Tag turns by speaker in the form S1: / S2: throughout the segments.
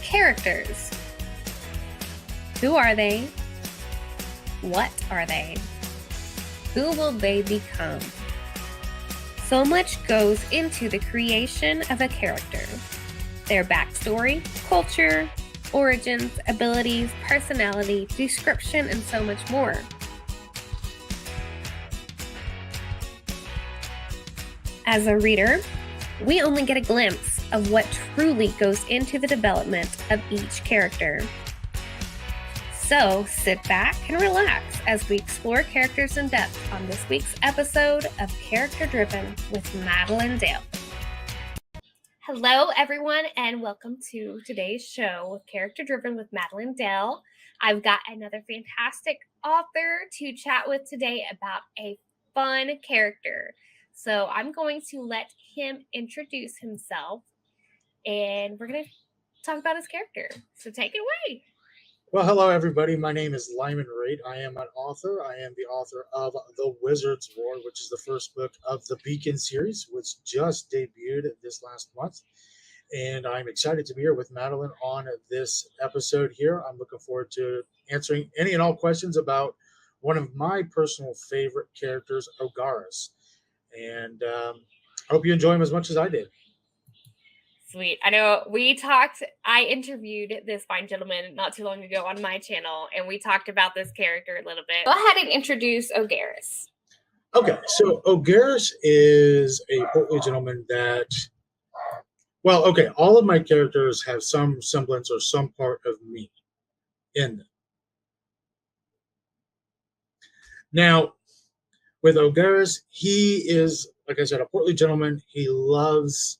S1: Characters. Who are they? What are they? Who will they become? So much goes into the creation of a character. Their backstory, culture, origins, abilities, personality, description, and so much more. As a reader, we only get a glimpse of what truly goes into the development of each character. So sit back and relax as we explore characters in depth on this week's episode of Character Driven with Madilynn Dale. Hello, everyone, and welcome to today's show with Character Driven with Madilynn Dale. I've got another fantastic author to chat with today about a fun character. So I'm going to let him introduce himself, and we're going to talk about his character. So take it away.
S2: Well, hello, everybody. My name is Lyman Rate. I am an author. I am the author of The Wizard's War, which is the first book of the Beacon series, which just debuted this last month. And I'm excited to be here with Madilynn on this episode here. I'm looking forward to answering any and all questions about one of my personal favorite characters, Ogaris. And I hope you enjoy him as much as I did.
S1: Sweet. I know I interviewed this fine gentleman not too long ago on my channel, and we talked about this character a little bit. Go ahead and introduce Ogaris.
S2: Okay, so Ogaris is a portly gentleman that, all of my characters have some semblance or some part of me in them. Now, with Ogaris, he is, like I said, a portly gentleman. He loves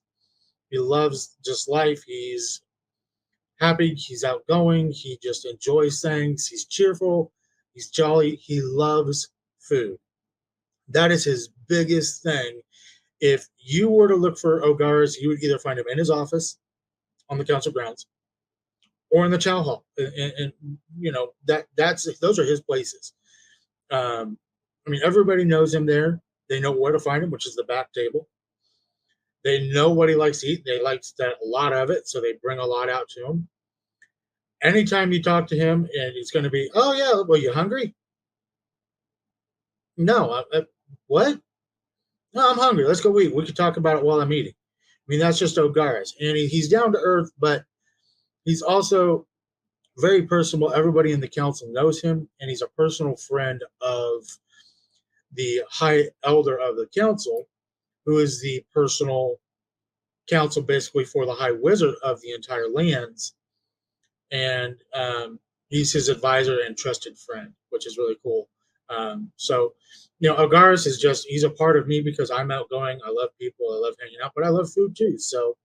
S2: just life. He's happy. He's outgoing. He just enjoys things. He's cheerful. He's jolly. He loves food. That is his biggest thing. If you were to look for Ogaris, you would either find him in his office on the council grounds or in the chow hall. And you know, those are his places. Everybody knows him there. They know where to find him, which is the back table. They know what he likes to eat. They like a lot of it, so they bring a lot out to him. Anytime you talk to him, and he's going to be, oh, yeah, well, you hungry? No. What? No, I'm hungry. Let's go eat. We can talk about it while I'm eating. That's just Ogaris. And he's down to earth, but he's also very personable. Everybody in the council knows him, and he's a personal friend of the high elder of the council, who is the personal counsel basically for the high wizard of the entire lands. And he's his advisor and trusted friend, which is really cool. Ogaris is he's a part of me because I'm outgoing. I love people. I love hanging out, but I love food too. So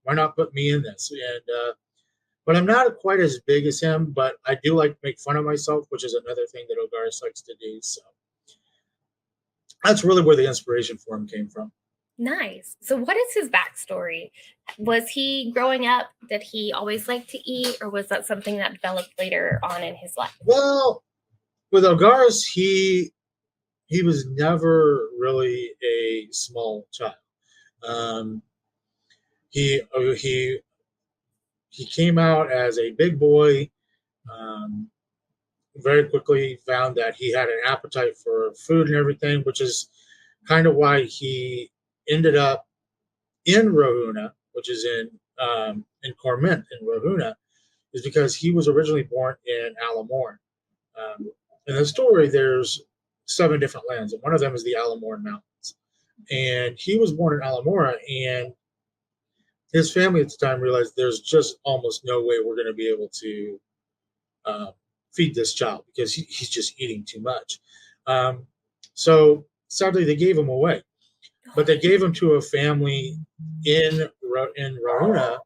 S2: why not put me in this? And but I'm not quite as big as him, but I do like to make fun of myself, which is another thing that Ogaris likes to do. So that's really where the inspiration for him came from.
S1: Nice. So what is his backstory? Was he growing up, did he always like to eat, or was that something that developed later on in his life?
S2: Well, with Ogaris, he was never really a small child. He came out as a big boy. Very quickly found that he had an appetite for food and everything, which is kind of why he ended up in Rohuna, which is in Corment in Rohuna, is because he was originally born in Alamorn. In the story, there's 7 different lands, and one of them is the Alamorn Mountains. And he was born in Alamora, and his family at the time realized there's just almost no way we're going to be able to feed this child because he's just eating too much. So sadly, they gave him away. But they gave him to a family in Rohuna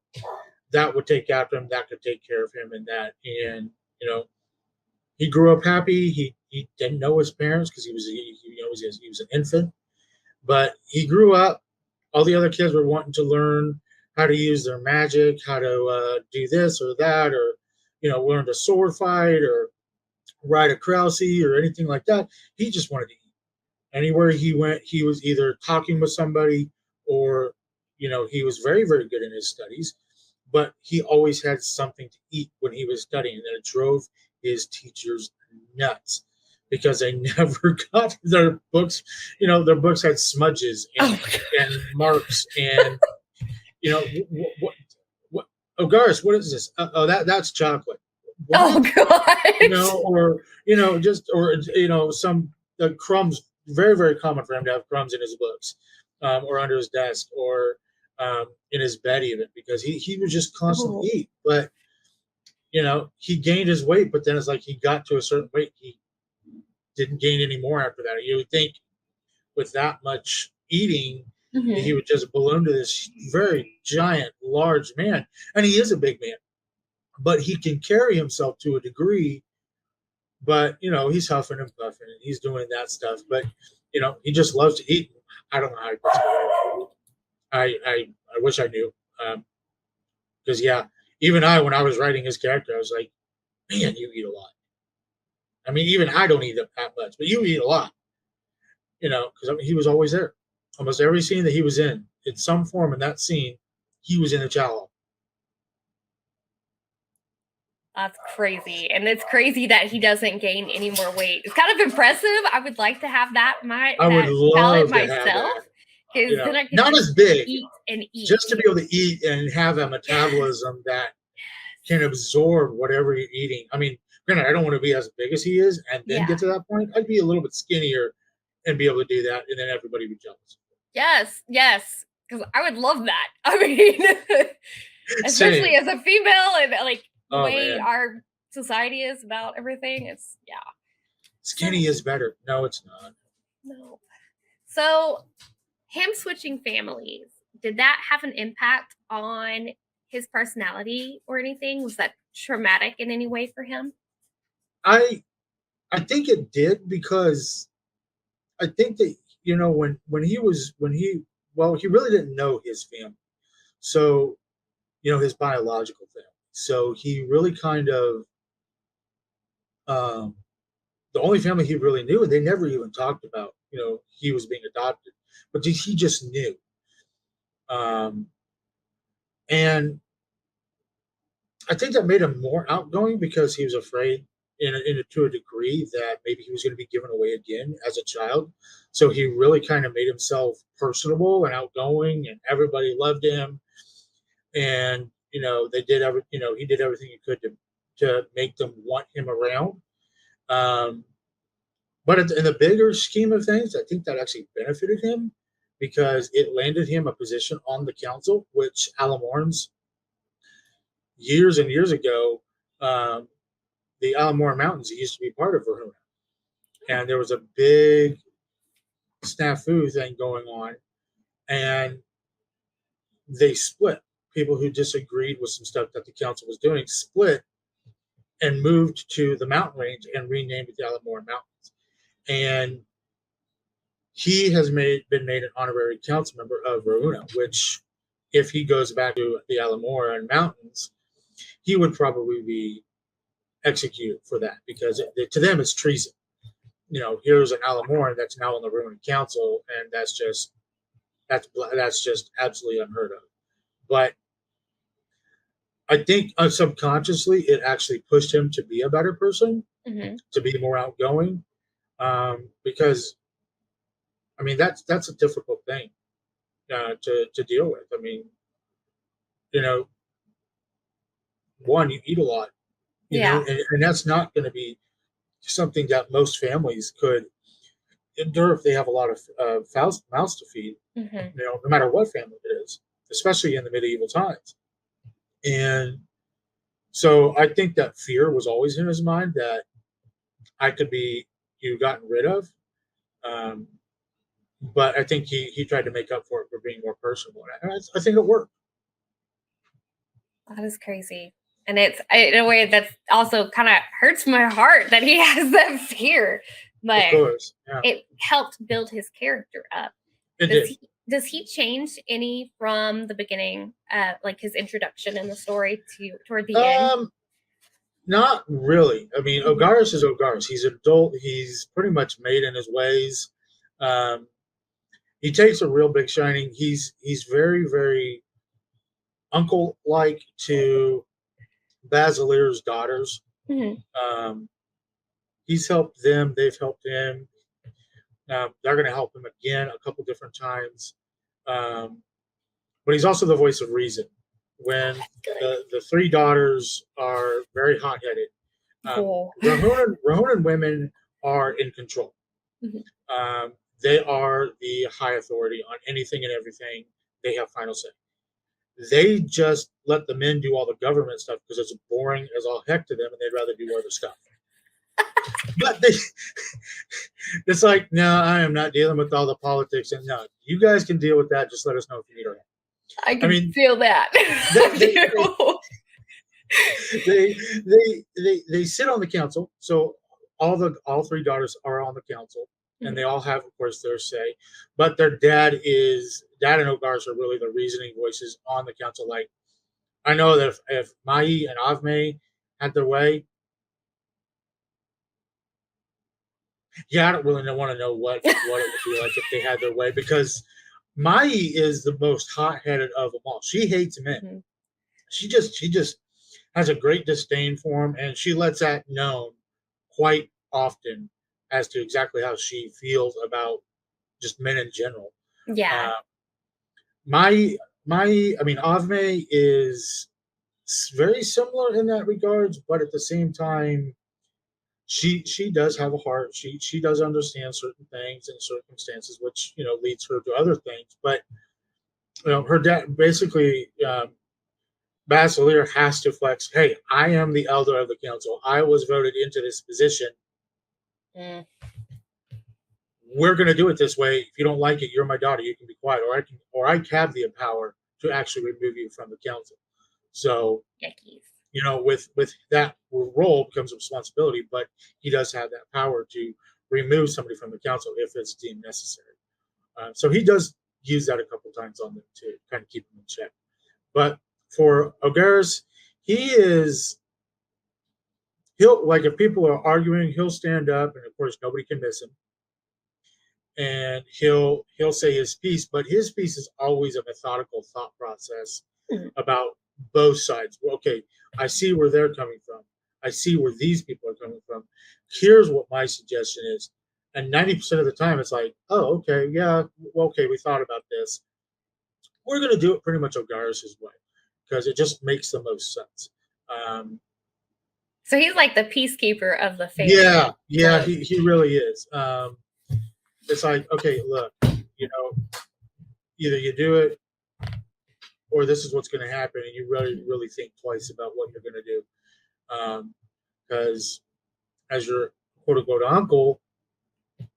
S2: that would take after him, that could take care of him, and he grew up happy. He didn't know his parents because he was an infant, but he grew up. All the other kids were wanting to learn how to use their magic, how to do this or that, or learn to sword fight or ride a Krause or anything like that. He just wanted to eat. Anywhere he went, he was either talking with somebody or, he was very, very good in his studies. but he always had something to eat when he was studying, and it drove his teachers nuts because they never got their books. Their books had smudges
S1: Oh,
S2: and marks, and what? Oh, Garis, what is this? Oh, that's chocolate.
S1: oh
S2: What?
S1: God.
S2: Or just or some crumbs. Very, very common for him to have crumbs in his books, or under his desk, or in his bed even, because he would just constantly
S1: Oh.
S2: eat. But he gained his weight, but then it's like he got to a certain weight, he didn't gain any more after that. You would think with that much eating, that he
S1: Mhm.
S2: would just balloon to this very giant, large man, and he is a big man, but he can carry himself to a degree. But he's huffing and puffing, and he's doing that stuff. But he just loves to eat. I don't know how he puts it away. I wish I knew. Because yeah, even when I was writing his character, I was like, man, you eat a lot. I mean, even I don't eat that much, but you eat a lot. Because he was always there. Almost every scene that he was in some form in that scene, he was in the chow.
S1: That's crazy. And it's crazy that he doesn't gain any more weight. It's kind of impressive. I would like to have that
S2: I would
S1: talent
S2: love to have
S1: myself.
S2: that.
S1: Because then I could
S2: Not
S1: just
S2: as big,
S1: eat and eat.
S2: just to be able to eat and have a metabolism that can absorb whatever you're eating. I mean, granted, I don't want to be as big as he is and then get to that point. I'd be a little bit skinnier and be able to do that, and then everybody would be jealous.
S1: Yes. Because I would love that. I mean, especially
S2: Same.
S1: as a female and like the way
S2: Man.
S1: our society is about everything. It's
S2: Skinny is better. No, it's not.
S1: No. So him switching families, did that have an impact on his personality or anything? Was that traumatic in any way for him?
S2: I think it did, because I think that when he he really didn't know his family, so his biological family, so he really kind of um, the only family he really knew, and they never even talked about he was being adopted, but he just knew, um, and I think that made him more outgoing because he was afraid, to a degree, that maybe he was going to be given away again as a child. So he really kind of made himself personable and outgoing, and everybody loved him. And they did he did everything he could to make them want him around. Um, but in the bigger scheme of things, I think that actually benefited him because it landed him a position on the council, which Alamorns years and years ago, um, the Alamore Mountains used to be part of Verona, and there was a big snafu thing going on, and they split. People who disagreed with some stuff that the council was doing split and moved to the mountain range and renamed it the Alamore Mountains. And he has been made an honorary council member of Verona, which, if he goes back to the Alamore and Mountains, he would probably be executed for that, because to them it's treason. Here's an Alamore that's now on the Ruined Council, and that's just absolutely unheard of. But I think subconsciously it actually pushed him to be a better person, to be more outgoing, because I mean that's a difficult thing to deal with. I mean, one, you eat a lot, and that's not going to be something that most families could endure if they have a lot of mouths to feed. No matter what family it is, especially in the medieval times. And so I think that fear was always in his mind that I could be gotten rid of. Um, but I think he tried to make up for it for being more personable. And I think it worked.
S1: That is crazy. And it's in a way that's also kind of hurts my heart that he has that fear. But
S2: of course, yeah.
S1: It helped build his character up. Does he change any from the beginning, like his introduction in the story toward the end?
S2: Not really. I mean, Ogaris is Ogaris. He's an adult. He's pretty much made in his ways. He takes a real big shining. He's very, very uncle-like to Basilier's daughters.
S1: Mhm.
S2: Um, he's helped them; they've helped him. They're going to help him again a couple different times. Um, but he's also the voice of reason.
S1: Oh,
S2: When
S1: that's good.
S2: the three daughters are very hot-headed,
S1: Oh.
S2: Rahonan women are in control.
S1: Mhm.
S2: They are the high authority on anything and everything. They have final say. They just let the men do all the government stuff because it's boring as all heck to them, and they'd rather do other stuff. But they, it's like, no, I am not dealing with all the politics, and no, you guys can deal with that. Just let us know if you need our help.
S1: I
S2: I
S1: can
S2: mean,
S1: feel that.
S2: they, they sit on the council, so all three daughters are on the council, and they all have, of course, their say. But their dad and Ogars are really the reasoning voices on the council. Like, I know that if Mai and Avme had their way, yeah, I don't really want to know what it would be like if they had their way, because Mai is the most hot-headed of them all. She hates men.
S1: Mhm.
S2: She just has a great disdain for him, and she lets that known quite often as to exactly how she feels about just men in general.
S1: Yeah.
S2: Uh, I mean, Avme is very similar in that regards, but at the same time, she does have a heart. She does understand certain things and circumstances, which leads her to other things. But her dad basically. Basilier has to flex. Hey, I am the elder of the council. I was voted into this position.
S1: Mm.
S2: We're going to do it this way. If you don't like it, you're my daughter. You can be quiet, or I have the power to actually remove you from the council. So,
S1: Yikes.
S2: with that role becomes a responsibility, but he does have that power to remove somebody from the council if it's deemed necessary. So he does use that a couple times on them to kind of keep them in check. But for Ogaris, he is he'll like if people are arguing, he'll stand up, and of course nobody can miss him, and he'll say his piece, but his piece is always a methodical thought process
S1: Mhm.
S2: about both sides. Well, okay, I see where they're coming from. I see where these people are coming from. Here's what my suggestion is. And 90% of the time it's like, oh, okay, yeah, well, okay, we thought about this. We're going to do it pretty much Ogaris' way because it just makes the most sense. Um,
S1: So he's like the peacekeeper of the family.
S2: yeah, he really is. It's like, okay, look, either you do it or this is what's going to happen, and you really think twice about what you're going to do. Because as your quote unquote uncle,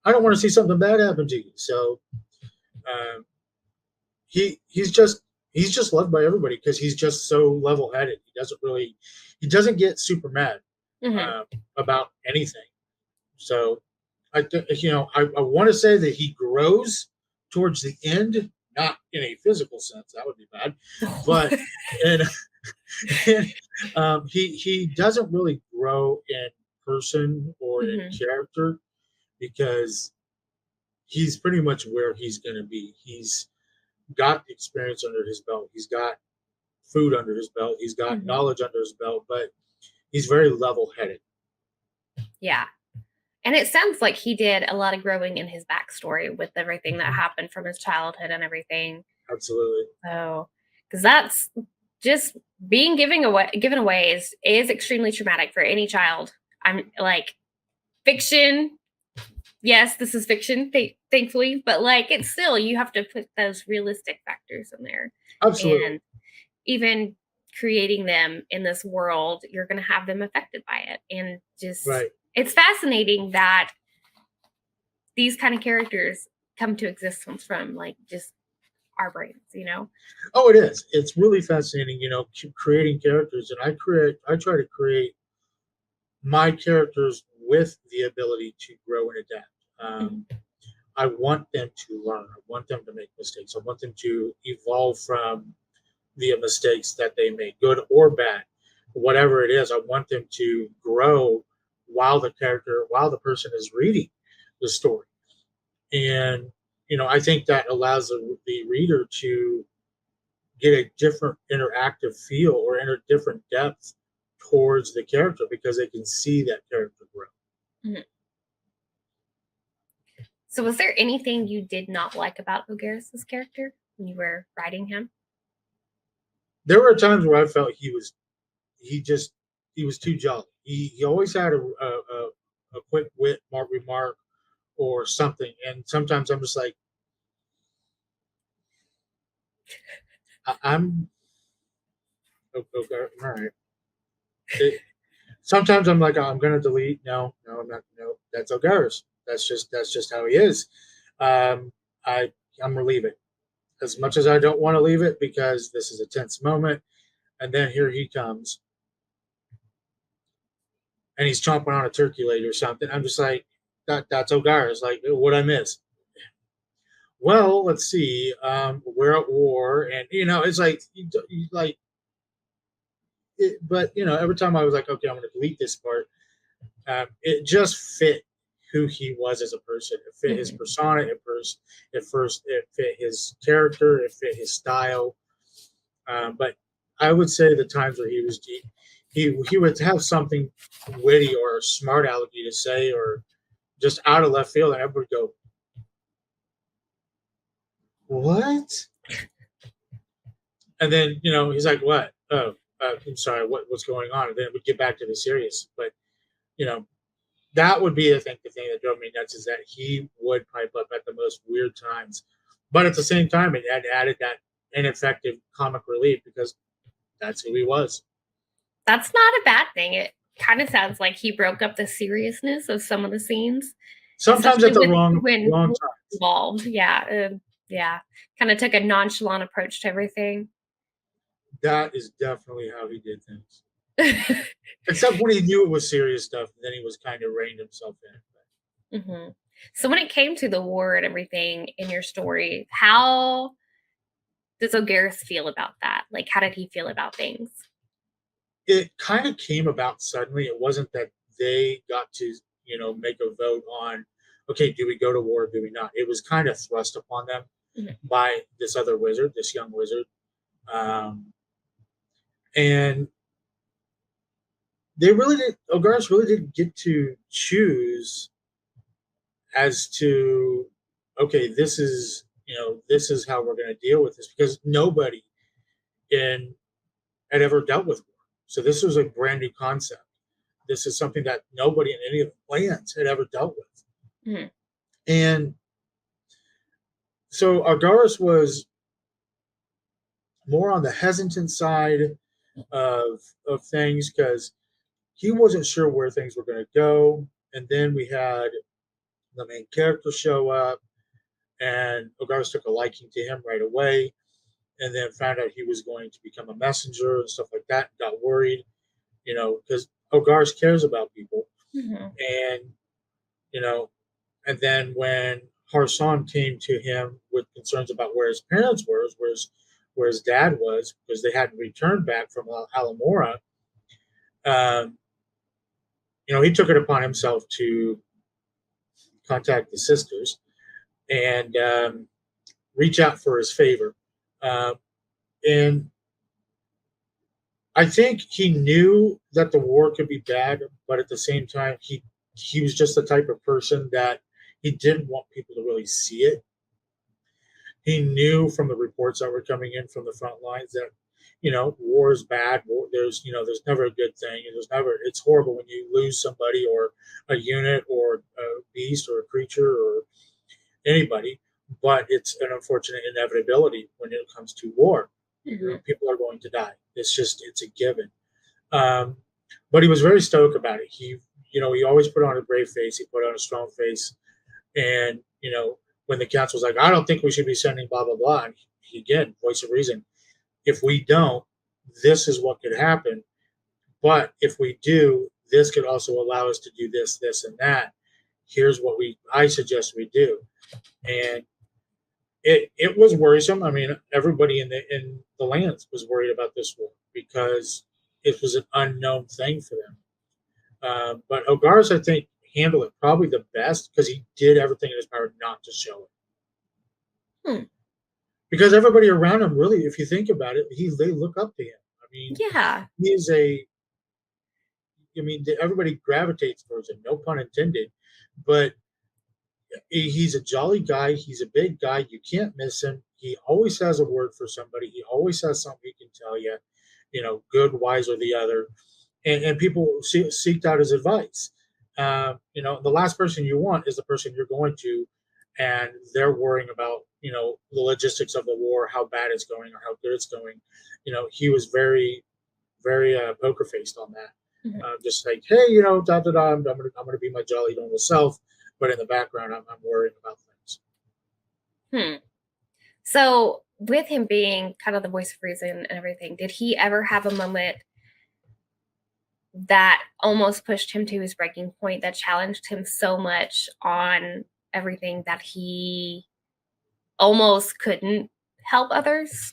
S2: I don't want to see something bad happen to you. So um, he's just loved by everybody because he's just so level headed. He doesn't get super mad
S1: Mhm.
S2: uh, about anything. So I want to say that he grows towards the end, not in a physical sense, that would be bad, but in, he doesn't really grow in person or in
S1: Mhm.
S2: character because he's pretty much where he's going to be. He's got experience under his belt. He's got food under his belt. He's got
S1: Mhm.
S2: knowledge under his belt, but he's very level headed.
S1: Yeah. And it sounds like he did a lot of growing in his backstory with everything that happened from his childhood and everything.
S2: Absolutely.
S1: So, because that's just being given away is extremely traumatic for any child. I'm like fiction. Yes, this is fiction, thankfully, but like it's still you have to put those realistic factors in there,
S2: Absolutely.
S1: and even creating them in this world, you're going to have them affected by it, and just
S2: Right.
S1: it's fascinating that these kind of characters come to existence from like just our brains.
S2: Oh, it is. It's really fascinating, creating characters, and I try to create my characters with the ability to grow and adapt.
S1: Mhm.
S2: I want them to learn. I want them to make mistakes. I want them to evolve from the mistakes that they make, good or bad, whatever it is. I want them to grow while the person is reading the story, and I think that allows the reader to get a different interactive feel or different depth towards the character because they can see that character grow.
S1: Mhm. So, was there anything you did not like about Ogaris's character when you were writing him?
S2: There were times where I felt he was too jolly. He always had a quick wit remark or something, and sometimes I'm just like, I'm okay, all right. Sometimes I'm like, I'm gonna delete. No, no, I'm not. No, that's Ogaris. That's just how he is. Um, I'm gonna leave it as much as I don't want to leave it because this is a tense moment, and then here he comes, and he's chomping on a turkey leg or something. I'm just like, that's Ogaris. Like, what I miss? Well, let's see. We're at war, and it's like like. But every time I was like, okay, I'm going to delete this part. It just fit who he was as a person. It fit his persona. It fit his character. It fit his style. But I would say the times where he would have something witty or smart alecky to say, or just out of left field, and everyone would go, "What?" And then he's like, "What? Oh, I'm sorry. What's going on?" And then it would get back to the serious. But you know, that would be, I think, the thing that drove me nuts is that he would pipe up at the most weird times, but at the same time, it had added that ineffective comic relief because that's who he was.
S1: That's not a bad thing. It kind of sounds like he broke up the seriousness of some of the scenes,
S2: Sometimes at
S1: especially
S2: the
S1: when
S2: wrong time.
S1: involved. Yeah, yeah. Kind of took a nonchalant approach to everything.
S2: That is definitely how he did things. Except when he knew it was serious stuff, then he was kind of reined himself in.
S1: Mm-hmm. So when it came to the war and everything in your story, how does Ogaris feel about that? Like, how did he feel about things?
S2: It kind of came about suddenly. It wasn't that they got to, make a vote on, okay, do we go to war or do we not? It was kind of thrust upon them by this other wizard, this young wizard. And Ogaris really didn't get to choose as to, okay, this is how we're going to deal with this because nobody in had ever dealt with war. So this was a brand new concept. This is something that nobody in any of the lands had ever dealt with.
S1: Mm-hmm.
S2: And so Argaris was more on the hesitant side of things because he wasn't sure where things were going to go. And then we had the main character show up, and Ogaris took a liking to him right away, and then found out he was going to become a messenger and stuff like that. Got worried, because Ogaris cares about people, and you know, and then when Harsan came to him with concerns about where his parents were, where his dad was, because they hadn't returned back from Alamora, um, he took it upon himself to contact the sisters and reach out for his favor. Uh, and I think he knew that the war could be bad, but at the same time, he was just the type of person that he didn't want people to really see it. He knew from the reports that were coming in from the front lines that war is bad. There's never a good thing, and it's horrible when you lose somebody or a unit or a beast or a creature or anybody. But it's an unfortunate inevitability when it comes to war. People are going to die. It's a given. Um, but he was very stoic about it. He always put on a brave face. He put on a strong face, and when the council was like, I don't think we should be sending blah blah blah, and he again, voice of reason. If we don't, this is what could happen. But if we do, this could also allow us to do this, this, and that. Here's what I suggest we do, and it was worrisome. I mean, everybody in the lands was worried about this war because it was an unknown thing for them. But Ogaris, I think, handled it probably the best because he did everything in his power not to show it. because everybody around him, really, if you think about it, they look up to him. I mean,
S1: Yeah.
S2: he's everybody gravitates towards him, no pun intended, but he's a jolly guy. He's a big guy. You can't miss him. He always has a word for somebody. He always has something he can tell you, good, wise, or the other. And people seeked out his advice. The last person you want is the person you're going to, and they're worrying about, the logistics of the war, how bad it's going or how good it's going. He was very, very poker faced on that. Just like, hey, da da da, I'm gonna be my jolly normal self, but in the background, I'm worrying about things.
S1: So, with him being kind of the voice of reason and everything, did he ever have a moment that almost pushed him to his breaking point, that challenged him so much on everything that he almost couldn't help others?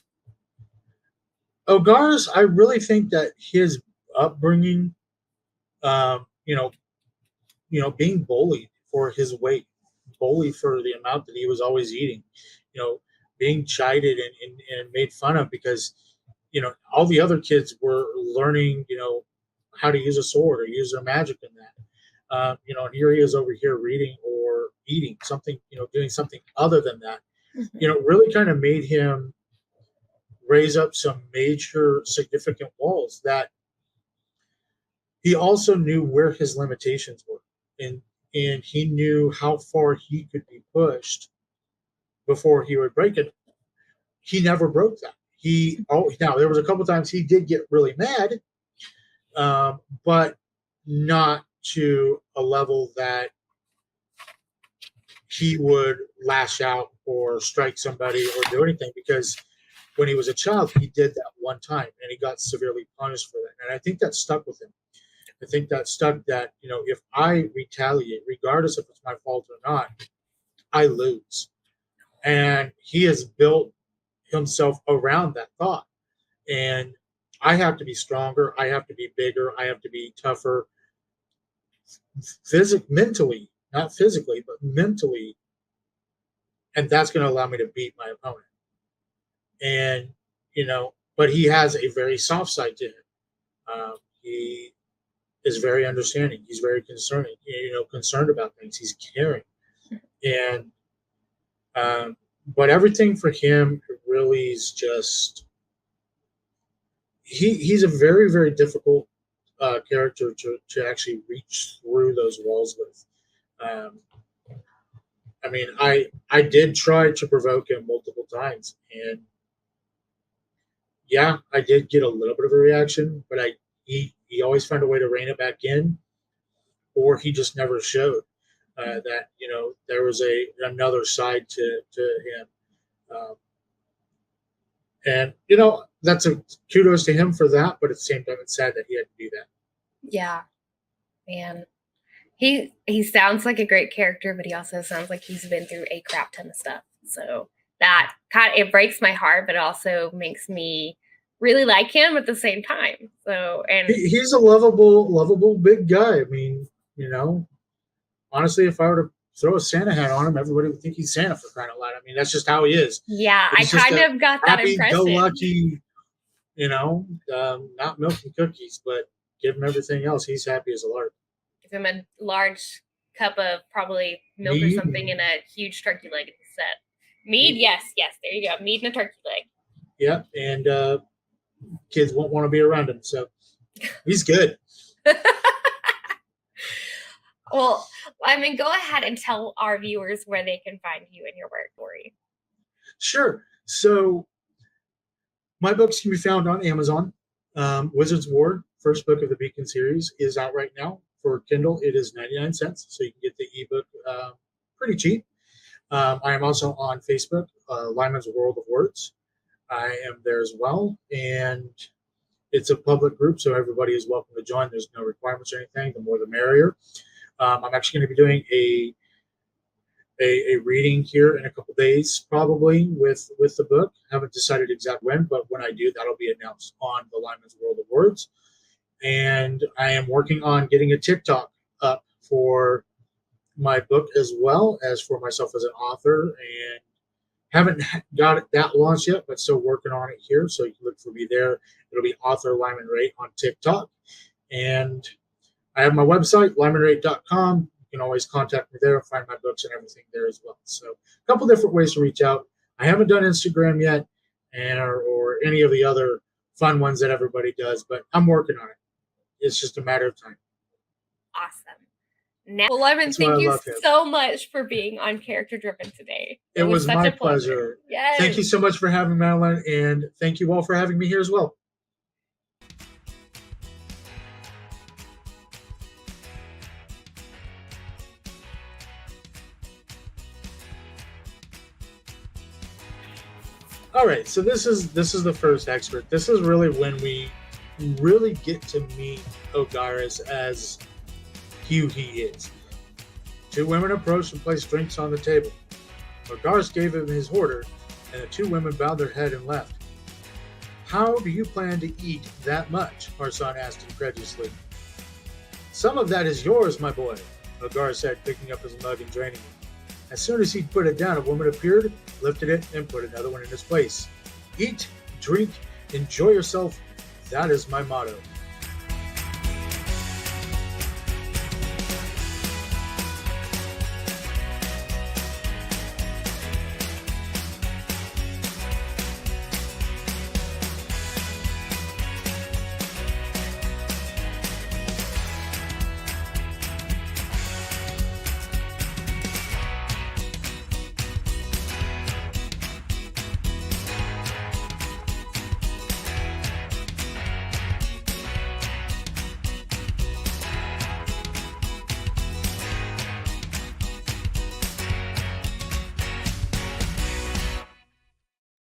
S2: Ogar's, I really think that his upbringing, being bullied for his weight, bullied for the amount that he was always eating, being chided and made fun of because, all the other kids were learning, how to use a sword or use their magic in that. And here he is over here reading or eating something, doing something other than that. Really kind of made him raise up some major significant walls that he also knew where his limitations were. And he knew how far he could be pushed before he would break it. He never broke that. Now there was a couple times he did get really mad, but not to a level that he would lash out or strike somebody or do anything, because when he was a child, he did that one time and he got severely punished for that. And I think that stuck with him. I think that stuck that, if I retaliate, regardless if it's my fault or not, I lose. And he has built himself around that thought. And I have to be stronger. I have to be bigger. I have to be tougher, mentally, not physically, but mentally. And that's going to allow me to beat my opponent. And, but he has a very soft side to him. He is very understanding. He's very concerned about things. He's caring. And, but everything for him really is just, he's a very, very difficult character to actually reach through those walls with. I did try to provoke him multiple times, and yeah, I did get a little bit of a reaction, but he always found a way to rein it back in, or he just never showed that there was another side to him, and that's a kudos to him for that. But at the same time, it's sad that he had to do that.
S1: Yeah, man. He sounds like a great character, but he also sounds like he's been through a crap ton of stuff. So that it breaks my heart, but it also makes me really like him at the same time. So, and
S2: he's a lovable big guy. I mean, honestly, if I were to throw a Santa hat on him, everybody would think he's Santa, for crying out loud. I mean, that's just how he is.
S1: Yeah, I kind of got that impression.
S2: Happy-go-lucky, not milk and cookies, but give him everything else. He's happy as a lark.
S1: Give him a large cup of probably milk or something and a huge turkey leg at the set. Mead, yes, there you go. Mead and a turkey leg.
S2: Yeah, and kids won't want to be around him, so he's good.
S1: Well, go ahead and tell our viewers where they can find you and your work, Corey.
S2: Sure. So my books can be found on Amazon. Wizard's War, first book of the Beacon series, is out right now. For Kindle, it is 99 cents, so you can get the ebook pretty cheap. I am also on Facebook, Lyman's World of Words. I am there as well, and it's a public group, so everybody is welcome to join. There's no requirements or anything. The more, the merrier. I'm actually going to be doing a reading here in a couple days, probably with the book. I haven't decided exact when, but when I do, that'll be announced on the Lyman's World of Words. And I am working on getting a TikTok up for my book, as well as for myself as an author, and Haven't got it that launched yet, but still working on it here. So you can look for me there. It'll be author Lyman Rate on TikTok. And I have my website, lymanrate.com. You can always contact me there, find my books and everything there as well. So a couple different ways to reach out. I haven't done Instagram yet or any of the other fun ones that everybody does, but I'm working on it. It's just a matter of time.
S1: Awesome. Now, well, Lyman,
S2: That's why
S1: thank
S2: I
S1: you
S2: love him.
S1: so much for being on Character Driven today.
S2: It was
S1: such
S2: my
S1: a
S2: pleasure.
S1: Yes.
S2: Thank you so much for having me, Madilynn, and thank you all for having me here as well. All right, so this is the first expert. This is really when we really get to meet Ogaris as who he is. Two women approached and placed drinks on the table. Ogaris gave him his order, and the two women bowed their head and left. How do you plan to eat that much? Harsan asked incredulously. Some of that is yours, my boy, Ogaris said, picking up his mug and draining it. As soon as he put it down, a woman appeared, lifted it, and put another one in its place. Eat, drink, enjoy yourself. That is my motto.